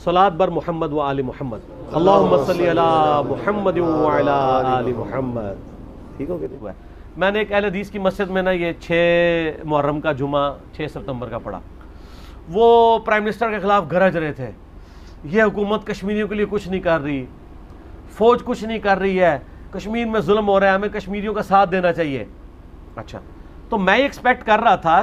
सलात बर मोहम्मद व आले मोहम्मद, अल्लाहुम्मा सल्ली अला मुहम्मद व अला आले मोहम्मद। ठीक हो गया। मैंने एक अहले हदीस की मस्जिद में ना ये 6 मुहर्रम का जुमा 6 सितंबर का पढ़ा। वो प्राइम मिनिस्टर के खिलाफ गरज रहे थे, ये हुकूमत कश्मीरियों के लिए कुछ नहीं कर रही, फौज कुछ नहीं कर रही है, कश्मीर में जुल्म हो रहा है, हमें कश्मीरियों का साथ देना चाहिए। अच्छा, तो मैं एक्सपेक्ट कर रहा था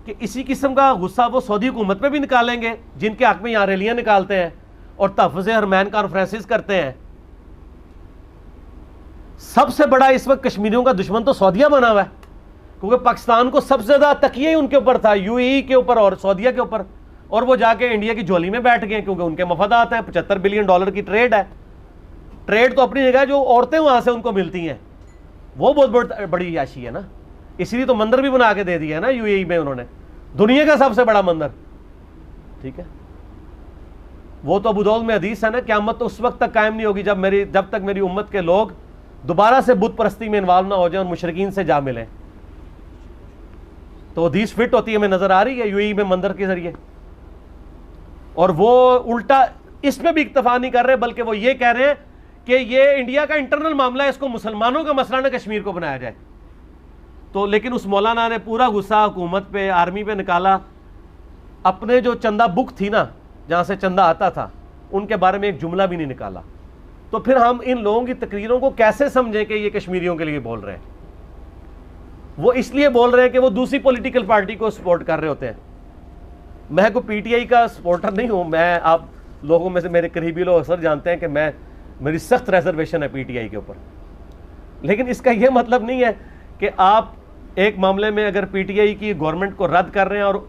कि इसी किस्म का गुस्सा वो सऊदी हुकूमत पे भी निकालेंगे, जिनके हक में यहाँ रैलियाँ निकालते हैं और तहफ़्फ़ुज़ हरमैन कॉन्फ्रेंसेस करते हैं। सबसे बड़ा इस वक्त कश्मीरियों का दुश्मन तो सऊदीया बना हुआ है, क्योंकि पाकिस्तान को सबसे ज़्यादा तकिया ही उनके ऊपर था, यूएई के ऊपर और सऊदीया के ऊपर, और वो जाके इंडिया की झोली में बैठ गए क्योंकि उनके मफादात हैं। $75 बिलियन की ट्रेड है। ट्रेड तो अपनी जगह, जो औरतें वहाँ से उनको मिलती हैं वो बहुत बड़ी याशी है ना, इसलिए तो मंदिर भी बना के दे दिया है ना यूएई में उन्होंने, दुनिया का सबसे बड़ा मंदिर। ठीक है, वो तो अबू दाऊद में हदीस है ना, क़यामत तो उस वक्त तक कायम नहीं होगी जब तक मेरी उम्मत के लोग दोबारा से बुत परस्ती में इन्वॉल्व ना हो जाए और मुशरिकीन से जा मिलें। तो हदीस फिट होती है, हमें नजर आ रही है यूएई में मंदिर के जरिए। और वो उल्टा इसमें भी इक्तफा नहीं कर रहे, बल्कि वो ये कह रहे हैं कि ये इंडिया का इंटरनल मामला है, इसको मुसलमानों का मसला ना कश्मीर को बनाया जाए। तो लेकिन उस मौलाना ने पूरा गुस्सा हुकूमत पे, आर्मी पे निकाला। अपने जो चंदा बुक थी ना, जहां से चंदा आता था, उनके बारे में एक जुमला भी नहीं निकाला। तो फिर हम इन लोगों की तकरीरों को कैसे समझें कि ये कश्मीरियों के लिए बोल रहे हैं? वो इसलिए बोल रहे हैं कि वो दूसरी पॉलिटिकल पार्टी को सपोर्ट कर रहे होते हैं। मैं कोई पीटीआई का सपोर्टर नहीं हूं, मैं, आप लोगों में से मेरे करीबी लोग अक्सर जानते हैं कि मेरी सख्त रिजर्वेशन है पीटीआई के ऊपर। लेकिन इसका यह मतलब नहीं है कि आप एक मामले में अगर पीटीआई की गवर्नमेंट को रद्द कर रहे हैं और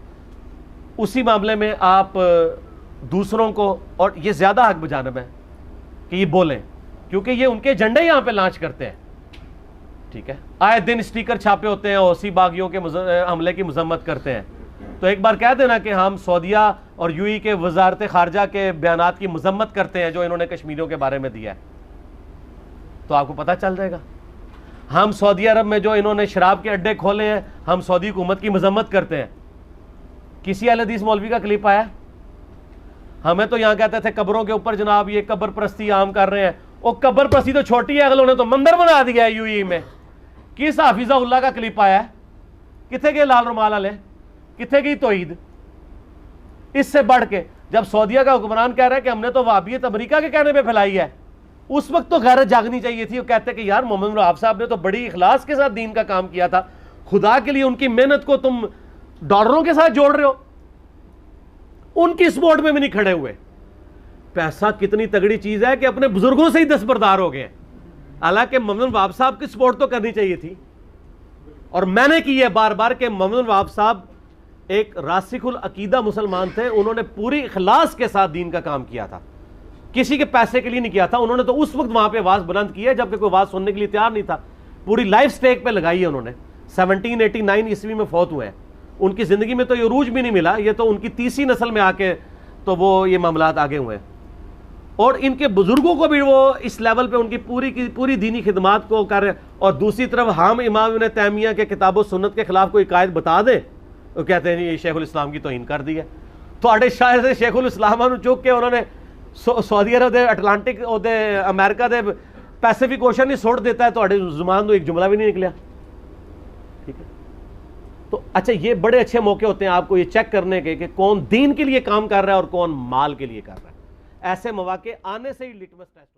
उसी मामले में आप दूसरों को, और ये ज़्यादा हक बजानब है कि ये बोलें, क्योंकि ये उनके एजेंडे यहाँ पे लॉन्च करते हैं। ठीक है, आए दिन स्टिकर छापे होते हैं, ओसी बागियों के हमले की मजम्मत करते हैं। तो एक बार कह देना कि हम सऊदीया और यूएई के वजारत खारजा के बयानात की मजम्मत करते हैं जो इन्होंने कश्मीरियों के बारे में दिया है, तो आपको पता चल जाएगा। हम सऊदी अरब में जो इन्होंने शराब के अड्डे खोले हैं, हम सऊदी हुकूमत की मजम्मत करते हैं। किसी अहले हदीस मौलवी का क्लिप आया? हमें तो यहाँ कहते थे कब्रों के ऊपर जनाब ये कब्र परस्ती आम कर रहे हैं। वो कब्र परस्ती तो छोटी है, अगलों ने तो मंदिर बना दिया है यूएई में। किस हाफिज़ाउल्लाह का क्लिप आया है? किथे गए लाल रुमाल वाले, किथे गई तौहीद? इससे बढ़ के जब सऊदीया का हुक्मरान कह रहा है कि हमने तो वहाबियत अमेरिका के कहने पे फैलाई है, उस वक्त तो गैरत जागनी चाहिए थी। वो कहते कि यार मोहम्मद बिन वहाब साहब ने तो बड़ी इखलास के साथ दीन का काम किया था, खुदा के लिए उनकी मेहनत को तुम डॉलरों के साथ जोड़ रहे हो। उनकी सपोर्ट में भी नहीं खड़े हुए। पैसा कितनी तगड़ी चीज है कि अपने बुजुर्गों से ही दस्तबरदार हो गए। हालांकि मोहम्मद बिन वहाब साहब की सपोर्ट तो करनी चाहिए थी, और मैंने की है बार बार कि मोहम्मद बिन वहाब साहब एक रासिखुल अकीदा मुसलमान थे। उन्होंने पूरी इखलास के साथ दीन का काम किया था, किसी के पैसे के लिए नहीं किया था। उन्होंने तो उस वक्त वहां पे आवाज बुलंद की है जबकि कोई आवाज सुनने के लिए तैयार नहीं था। पूरी लाइफ स्टेक पे लगाई है उन्होंने। 1789 ईस्वी में फौत हुए हैं। उनकी जिंदगी में तो ये रूज भी नहीं मिला, ये तो उनकी तीसरी नस्ल में आके तो वो ये मामलात आगे हुए हैं। और इनके बुजुर्गों को भी वो इस लेवल पे उनकी पूरी की पूरी दीनी खिदमात को कर रहे हैं। और दूसरी तरफ हम इमाम इब्न तैमिया के किताब सुन्नत के खिलाफ कोई कायद बता दे तो कहते हैं ये शेखुल इस्लाम की तौहीन कर दी है। तो अड़े शायद से शेखुल इस्लाम चुक के उन्होंने सऊदी अरब दे अटलांटिक दे अमेरिका दे पैसिफिक ओशन ही छोड़ देता है, तो अड़े जुबान तो एक जुमला भी नहीं निकला। ठीक है, तो अच्छा, ये बड़े अच्छे मौके होते हैं आपको ये चेक करने के कि कौन दीन के लिए काम कर रहा है और कौन माल के लिए कर रहा है। ऐसे मौके आने से ही लिटमस टेस्ट